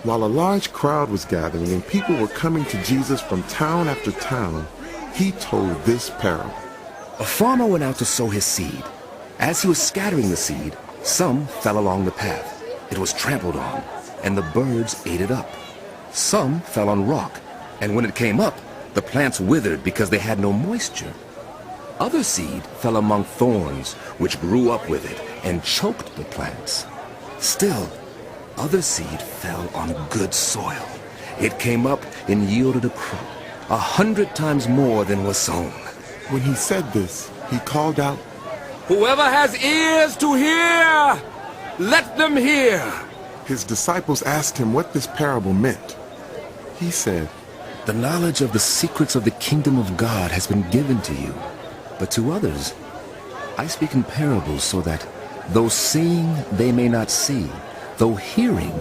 While a large crowd was gathering and people were coming to Jesus from town after town, he told this parable. A farmer went out to sow his seed. As he was scattering the seed, some fell along the path. It was trampled on, and the birds ate it up. Some fell on rock, and when it came up, the plants withered because they had no moisture. Other seed fell among thorns, which grew up with it and choked the plants. Still, other seed fell on good soil. It came up and yielded a crop, 100 times more than was sown. When he said this, he called out, "Whoever has ears to hear, let them hear." His disciples asked him what this parable meant. He said, The knowledge of the secrets of the kingdom of God has been given to you, but to others I speak in parables so that, though seeing they may not see, though hearing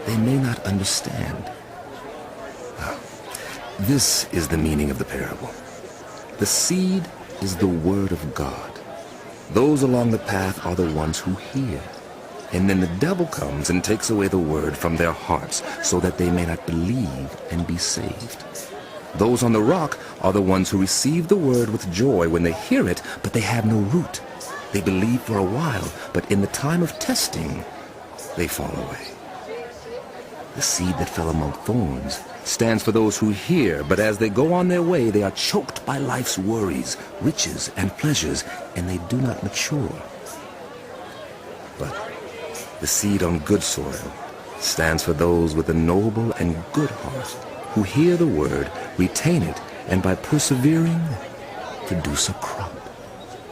they may not understand. This is the meaning of the parable. The seed is the word of God. Those along the path are the ones who hear. And then the devil comes and takes away the word from their hearts so that they may not believe and be saved. Those on the rock are the ones who receive the word with joy when they hear it, but they have no root. They believe for a while, but in the time of testing, they fall away. The seed that fell among thorns stands for those who hear, but as they go on their way, they are choked by life's worries, riches, and pleasures, and they do not mature. But the seed on good soil stands for those with a noble and good heart, who hear the word, retain it, and by persevering, produce a crop.